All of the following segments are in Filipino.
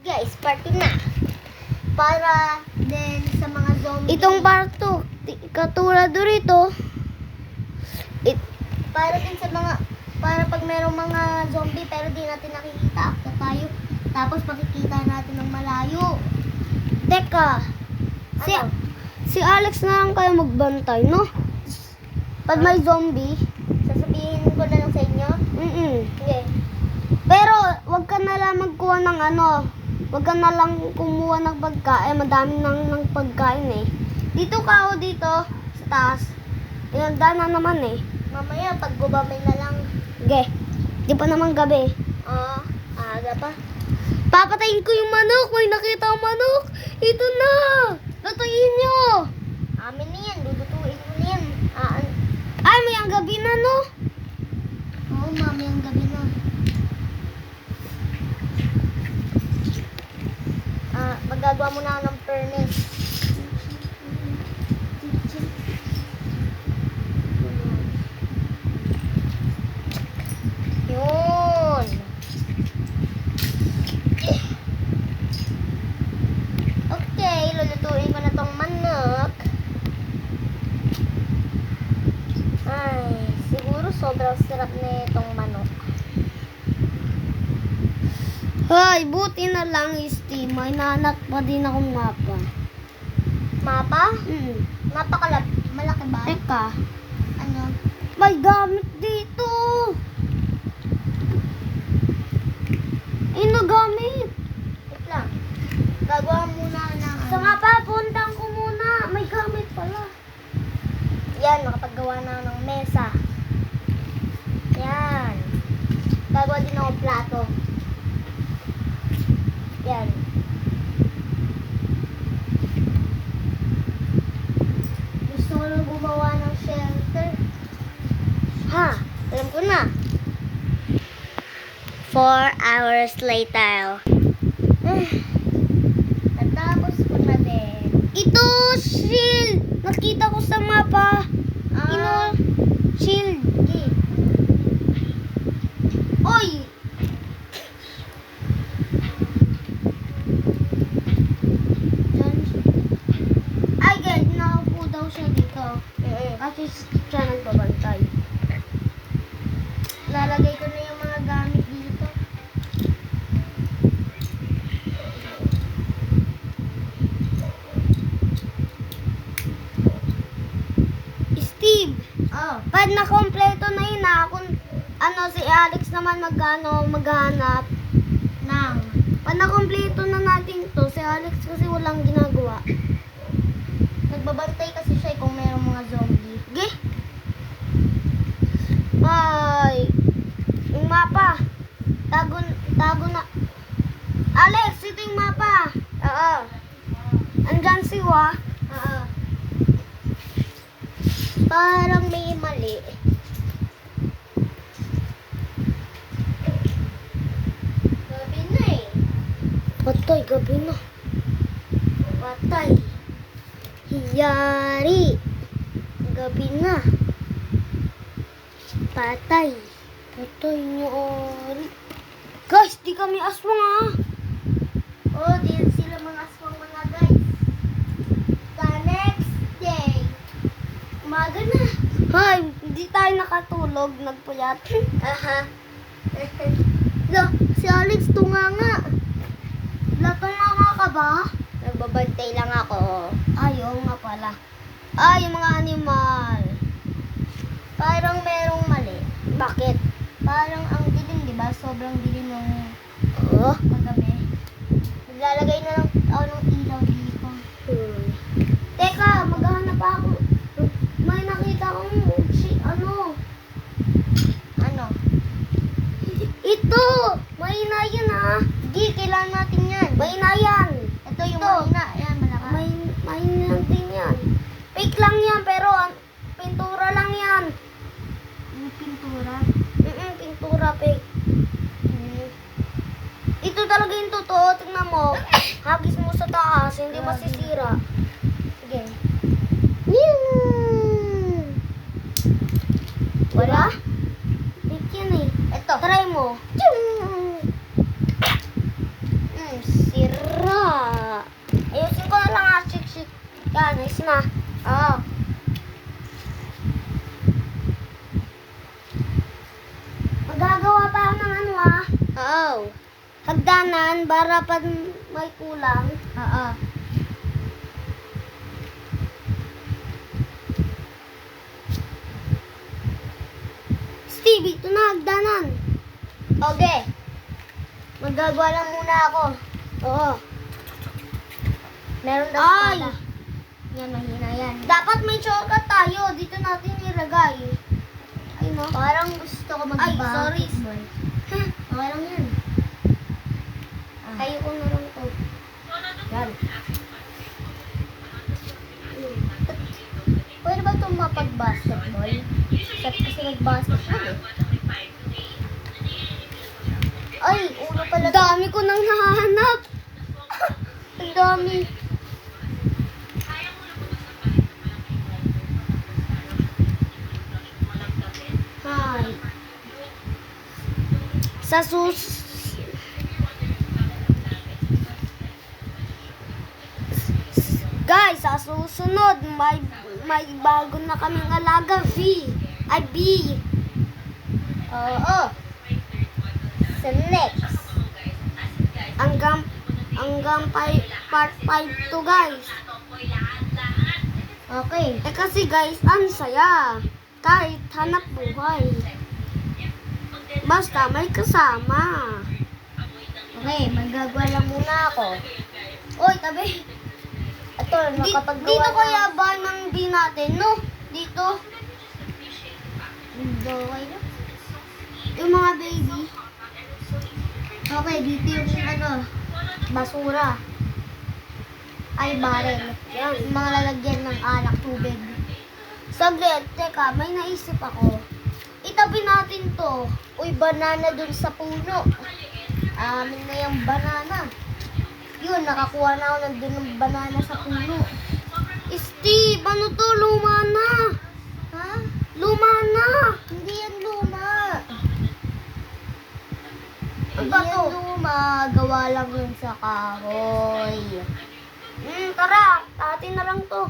guys, part 2 na. Para din sa mga zombie. Itong part 2, katulad rito. Para din sa mga, para pag merong mga zombie pero di natin nakikita, akta tayo. Tapos makikita natin ng malayo. Teka, Ano? si Alex na lang kayo magbantay, no? Pag may zombie. Sasabihin ko na lang sa inyo? Sige. Pero, wag ka na lang magkuha ng ano. Wag ka na lang kumuha ng pagkain. Madami ng pagkain eh. Dito ka o dito, sa taas. Inagda na naman eh. Mamaya, pag gubamay na lang. Okay. Di pa naman gabi. Aga pa. Papatayin ko yung manok. May nakita ang manok. Ito na. Lutuin nyo. Amin na yan, dudutuin mo na yan. Ay, may ang gabi na, no? Oo, mami, ang gabi na. Magagawa mo na ako ng furnace. Yun. Okay, lulutuin ko na tong manok. Ay, siguro sobrang sarap na itong manok. Ay, buti na lang, Steve. May nanak pa din akong mapa. Mapa? Malaki ba? Teka, Ano? may gamit dito. Ay, nagamit. Wait lang. Gagawa muna ng Sa mapa, puntahan ko muna. May gamit pala. Yan, nakapaggawa na ako ng mesa. Yan. Gagawa din ako ng plato. Yan. Gusto ko lang gumawa ng shelter. Ha, alam ko na. 4 hours later. Natapos ko na din. Ito, shield. Nakita ko sa mapa. Shield. Oy! Ay, guys, nakaupo daw siya dito. Kasi siya nagbabantay. Lalagay ko na yung mga gamit dito. Steve, Oh, pag nakompleto na yun si Alex naman maghanap. nang. Pag nakompleto na natin to, si Alex kasi walang ginagawa. Nagbabantay kasi siya kung mayroong mga zombie. Ge? Ay, yung mapa. Tago na. Alex, ito yung mapa. Oo. Andyan si Wa. Oo. Parang may mali. Gabi na eh. Patay, gabi na. Patay. Hiyari. Gabi na. Patay. Patay niyo, Ari. Guys, di kami aswang ah. Oh, di sila mga aswang mga guys. The next day. Umaga na. Hay, hindi tayo nakatulog. Nagpuyat. Aha. Lo, si Alex tunganga. Tunganga ka ba? Nagbabantay lang ako. Ay, oo nga pala. Ay, yung mga animal. Parang merong mali. Bakit? Parang ang dilim, di ba? Sobrang dilim ng Oh. kagabi. Maglalagay na lang ako ng ilaw dito. Teka, maghahanap ako. May nakita akong Ano? Ito! Mahina yan ah. Di, kailangan natin yan. Mahina yan. Ito yung Ito. mahina. Ayan, malakas. Mahina din yan. Fake lang yan, pero pintura lang yan. Yung pintura. Pintura fake. Ito talaga yung totoo. Tingnan mo. Hagis mo sa taas, hindi masisira. Sige. Wala? Fake yan eh. Ito. Try mo. Sira Tapos na. Oo. Magagawa pa ako ng ano ah. Oo. Hagdanan para pag may kulang. Oo. Steve, ito na hagdanan. Okay. Magagawa lang muna ako. Oo. Meron daw Ay! espada. Yan, mahina yan. Dapat may shortcut tayo. Dito natin ilagay. Ay no. Parang gusto ko Ay, sorry. mag-basketball. Okay lang yan. Tayo ko na lang to. Yan. Pwede ba itong mapag-basketball? Sarap kasi mag-basketball eh. Ay, ulo pala. Ang dami ko nang nahanap. Ang dami. Hi. Sa Guys, sa susunod, may bago na kaming alaga, V. Ay, B. Oo. Sa next. Hanggang part 5 to, guys. Okay. Eh kasi guys, ang saya. Kahit hanap buhay. Basta may kasama. Okay, magagawa lang muna ako. Oy, tabi. Ito, nakapagawa Dito na. kaya ba ng B natin, no? Dito. Okay na. Yung mga baby. Okay, dito yung basura. Ay, barrel. Yan. Yung mga lalagyan ng alak, tubig. Saglit, teka, may naisip ako. Itabi natin to. Uy, banana dun sa puno. Amin na yung banana. Yun, nakakuha na ako nandun ng banana sa puno. Steve, ano to? Luma na. Ha? Luma na. Hindi yan luma. Ano Hindi ba yan to? luma. Gawa lang yun sa kahoy. Tara, atin na lang to.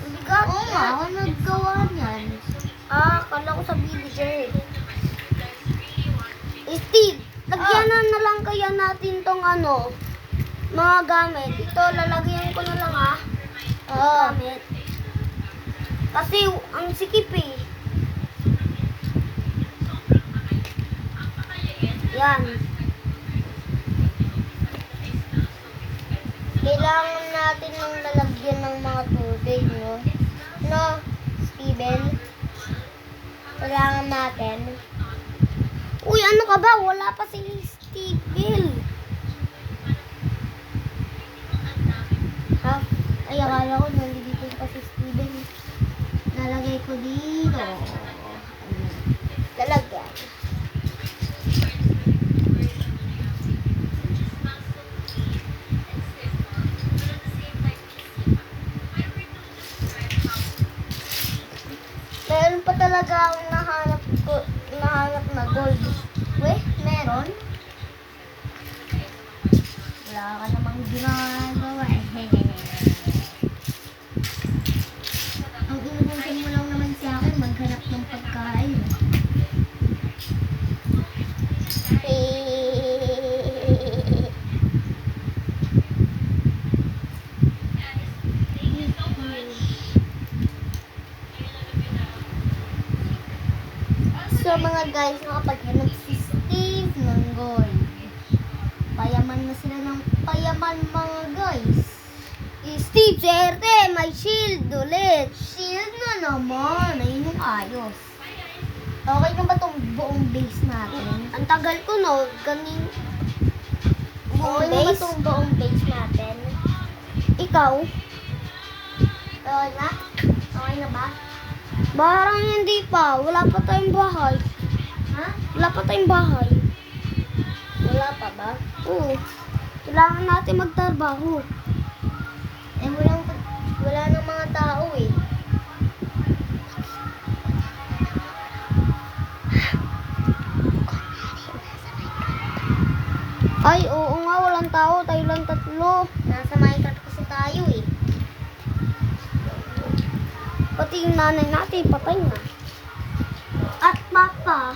Ang bigat. Oo nga, ako naggawa niyan. Kala ko sa villager. Steve, lagyan na lang kaya natin tong mga gamit. Ito, lalagyan ko na lang gamit. Kasi, ang sikip eh. Yan. Kailangan natin ng lalagyan ng mga tubig, no? No, Steven? Kailangan natin. Uy, ano ka ba? Wala pa si Steve Bill. Ha? Ay, akala ko nandito pa si Steven. Nalagay ko dito. Lalagyan. Meron pa talaga akong nahanap na gold. Weh, meron? Wala ka namang ginagawa eh. Ang inubusin mo lang naman sa akin, maghanap ng pagkain. So mga guys, nakapaghanap si Steve ng gold. Payaman na sila ng payaman mga guys. Steve, serte, may shield ulit. Shield na naman. Ayun yung ayos. Okay na ba tong buong base natin? Ang tagal ko, no? Ganing... Okay na ba tong buong base natin? Ikaw? Okay na? Okay na ba? Parang hindi pa. Wala pa tayong bahay. Ha? Wala pa tayong bahay. Wala pa ba? Oo. Kailangan natin magtrabaho. Eh, wala nang mga tao eh. Ay, oo nga. Walang tao. Tayo lang tatlo. Nasa Minecraft kasi tayo eh. Pati yung nanay natin, patay na. At papa.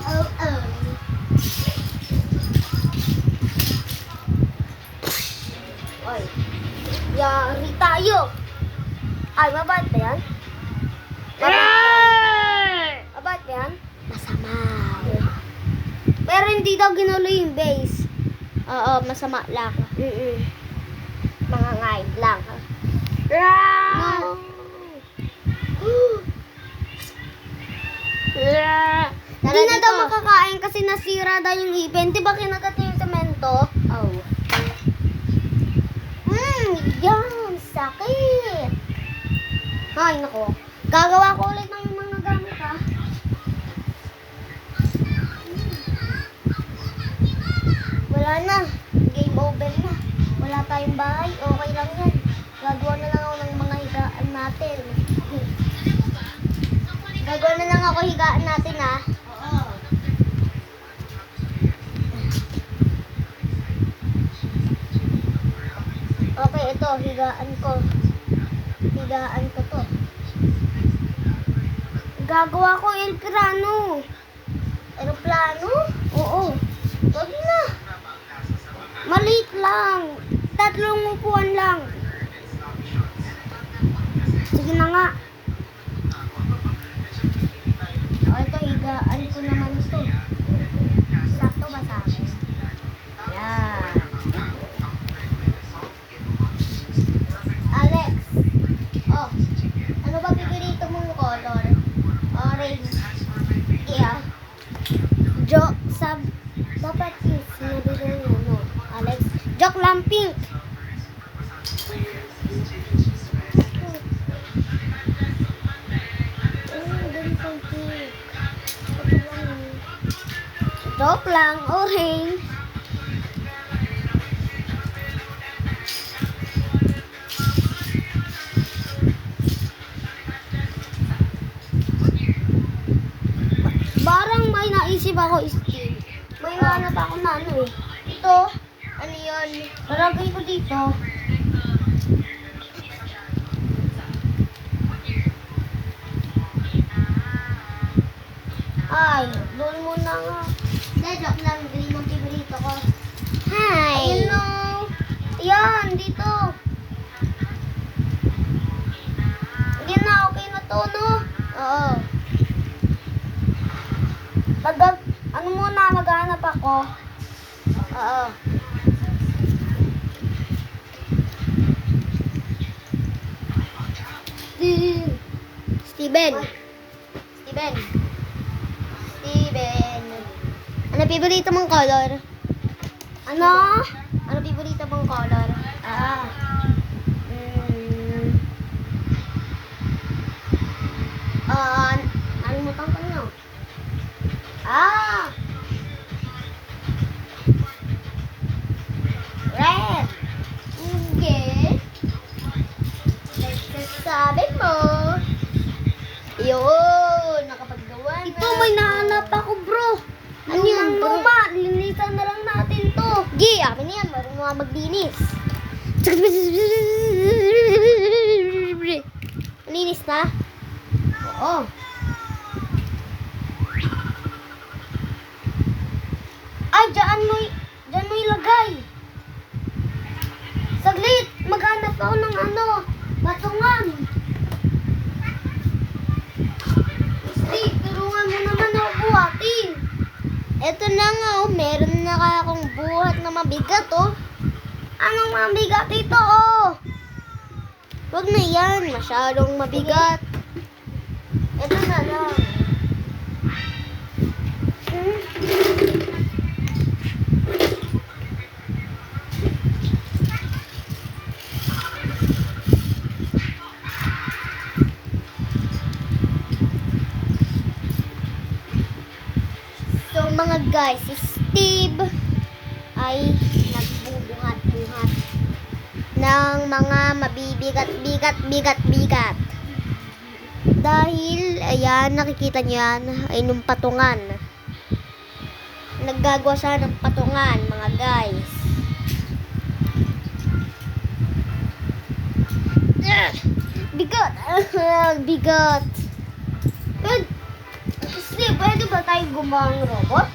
Oh, oh. Ay, yari tayo. Ay, mabait ba yan? Mabait ba yan? Masama. Pero hindi daw ginulo yung base. Oo, masama lang. Mga ngaid lang. No. Hindi na daw makakain kasi nasira daw yung ipin. Di ba kinagat yung semento? Oh. Yan, sakit. Ay, nako. Gagawa ko ulit ng mga gamit, ha? Wala na. Game over na. Wala tayong bahay. Okay lang yan. Gagawa na lang ako ng mga higaan natin. Gagawa na lang ako higaan natin, ha? Oo. Okay, ito. Higaan ko. Higaan ko to. Gagawa ko el grano. Aeroplano? Oo. Wag na. Maliit lang. 3 upuan lang. Sige na nga. O, ito. Higaan ko naman to. Sakto ba sa akin? Yan. Alex. Oh. Ano ba pipilito mong color? Orange. Yeah. Dapat yung sinabi ko yung ano, Alex. Joke lang, pink. Ganito pink. Ito lang. Joke lang, orange. Barang may naisip ako, Steve. May nahanap ako na ano eh. Ito. Ano yun? Lalagay ko dito. Ay, doon muna nga. Hindi, joke lang. Green ang pipilito ko. Hi! Ayun no. Yan, dito. Yan na, okay na to, no? Oo. Ano muna, maghanap ako. Oo. Steven. Steven. Steven. Ano pipilito mong color? Ano? Ano pipilito mong color? Ah. Nalimutan ko na. Ah. Red. Sige. Sabi mo. Yun. Nakapaggawa na. Ito, may nahanap ako, bro. Ano yan, bro? Luma, linisan na lang natin to. Gi, amin yan. Marunong nga maglinis. Linis na? Oo. Ay, dyan mo ilagay. Saglit, maghanap ako ng ano, batungan. Steve, tulungan mo naman ako buhatin. Ito na nga, oh. Meron na ka akong buhat na mabigat, oh. Anong mabigat ito, oh? Wag na yan. Masyadong mabigat. Ito na lang. So mga guys, si Steve ay nagbubuhat-buhat ng mga mabibigat-bigat. Dahil, ayan, nakikita niyo yan, ay nung patungan. Naggagawa siya ng patungan, mga guys. Bigat. Steve, pwede ba tayo gumawa ng robot?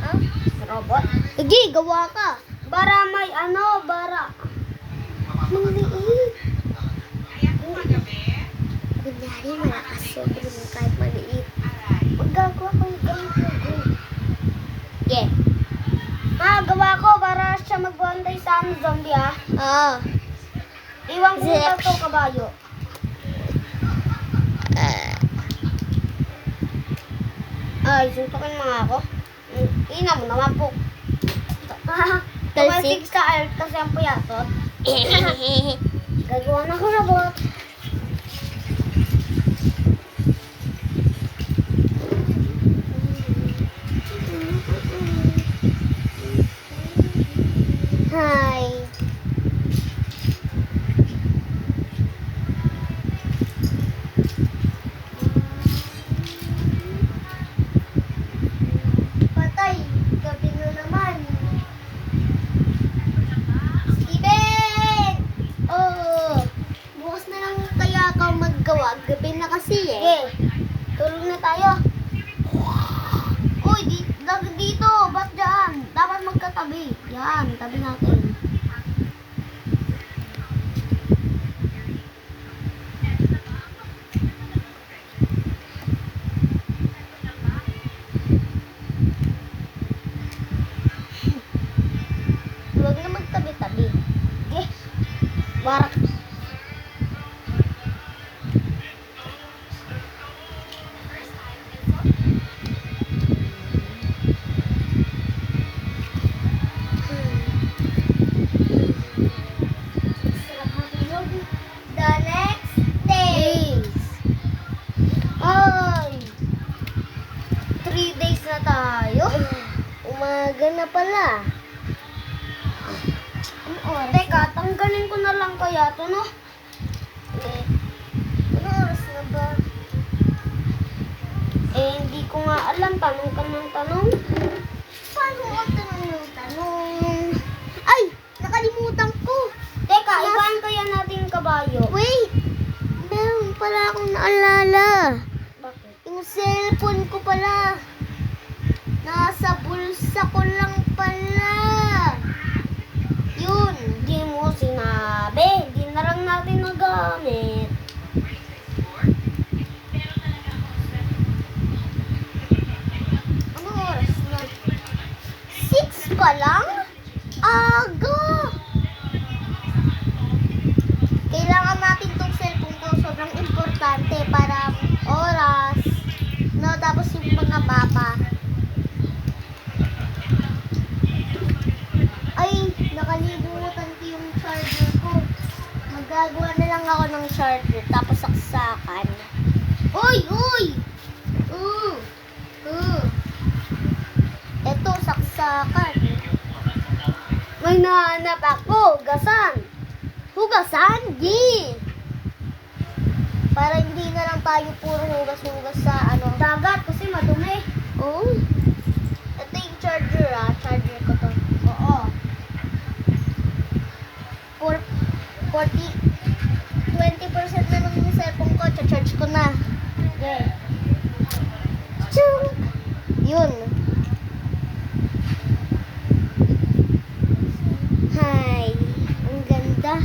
Ha? Robot? Sige, gawa ka. Para may bara. Maliit. Kunyari, malakas sobrang kahit maliit. Magagawa ko yung ganito. Yeah. Gawa ko para siya magbantay sa zombie Oo. Iwan ko Zip. yung tatlo kabayo. Ay, suntukin mo nga ako. Ina mo naman po. Talsik. Talsik ka alt kasi ang puyatot. Gagawa na ko robot. Hi. Patay. Gabi na naman. Steven! Oh. Bukas na lang kaya ako maggawa. Gabi na kasi Sige, tulog na tayo. Uy, dito. Ba't dyan? Dapat magkatabi. Yan, tabi natin. Huwag na magtabi-tabi. Sige. Barak. The next day. Ay! 3 days na tayo. Umaga na pala. Ano oras? Teka, tanggalin ko na lang kaya to, no? Ano oras na ba? Hindi ko nga alam. Tanong ka ng tanong. Paano ko tanong yung tanong? Ay! Nakalimutan ko. Teka, ibahin kaya natin yung kabayo. Wait! Meron pala akong naalala. Bakit? Yung cellphone ko pala. Nasa bulsa ko lang pala. Yun. Di mo sinabi. Di na lang natin nagamit. Ano oras na? 6 pa lang? Aga! Kailangan natin tong cellphone ko. Sobrang importante para oras. No, tapos yung mga mapa. Ay, nakalimutan ko yung charger ko. Magagawa na lang ako ng charger. Tapos saksakan. Uy! Uy! Eto, saksakan. May nahanap ako. Gasan. Hugasan? Di! Para hindi na lang tayo puro hugas-hugas sa ano. Dagat kasi madumi. Oh. Ito yung charger Charger ko to. Oo. 20% na lang yung cellphone ko. Charge ko na. Okay. Chunk! Yun. Hi. Ang ganda.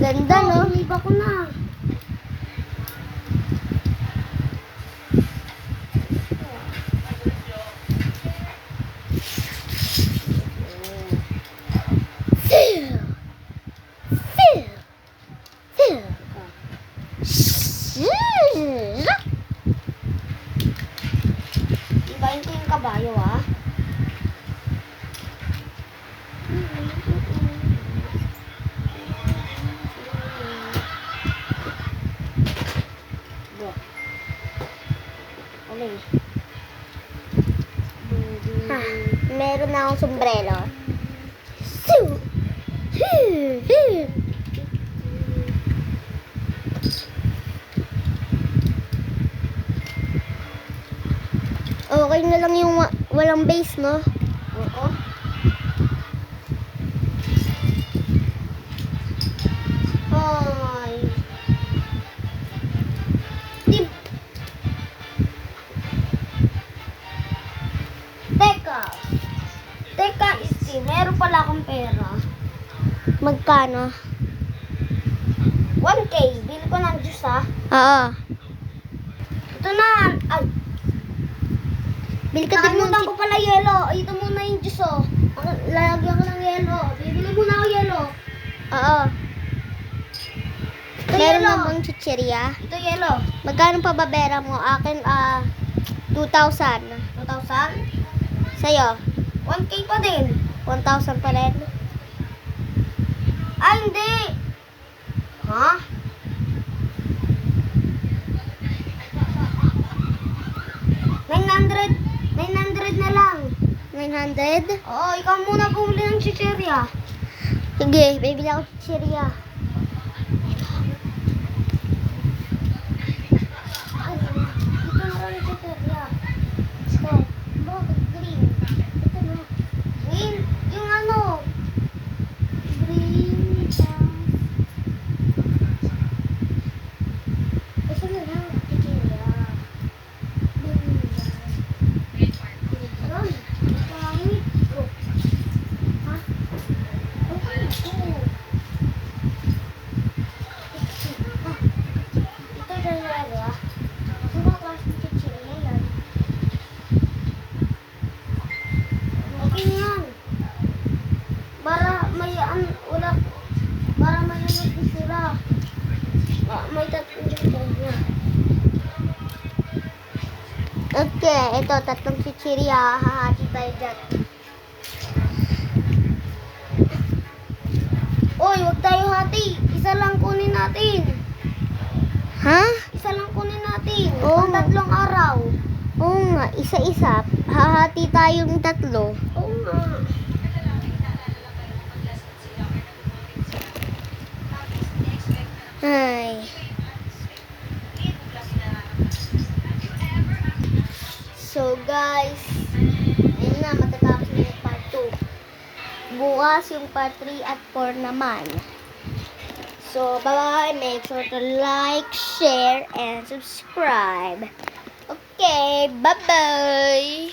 Ganda, no? Iba ko na. Feel. Ibahin ko yung kabayo, Go. Okay. Ha, meron na akong sombrero. Okay na lang yung walang base, no? Oo. pala akong pera. Magkano? 1K. Bili ko ng juice ha. Oo. Ito na. Ay, Bili ka din nakalimutan ng ko pala yelo. Ay, ito muna yung juice oh. Lalagyan ko ng yelo. Bibili muna ako yelo. Oo. Ito Meron yelo. namang chichirya. Ito yelo. Magkano pa babera mo? Akin, 2,000. 2,000. Sa'yo, 1K pa din. 1,000 pa rin. Ay, hindi. Ha? $900 na lang. 900? Oo, ikaw muna bumili ng chichirya. Sige, bibili ako chichirya. Ay, dito na rin chichirya. Ito. Bakit green? Ito na. Green? Yung ano? Green. Ito na lang. Chichirya. Ayun. Pangit ko. Ha? Okay. Ito chichirya. Ano ba klaseng chichirya yan? Okay na yan. Para may wala. Para may din sila. May tatlong chichirya. Okay, ito, 3 chichirya. Hahati tayo dyan. Oy, huwag tayo hati. Isa lang kunin natin. Ha? Isa lang kunin natin. Oo. Pang 3 araw. Oo nga, isa-isa. Hahati tayong 3. Oo nga. Ay. So guys, ayun na, matatapos na yung part 2. Bukas yung part 3 at 4 naman. So, bye-bye. Make sure to like, share, and subscribe. Okay, bye-bye.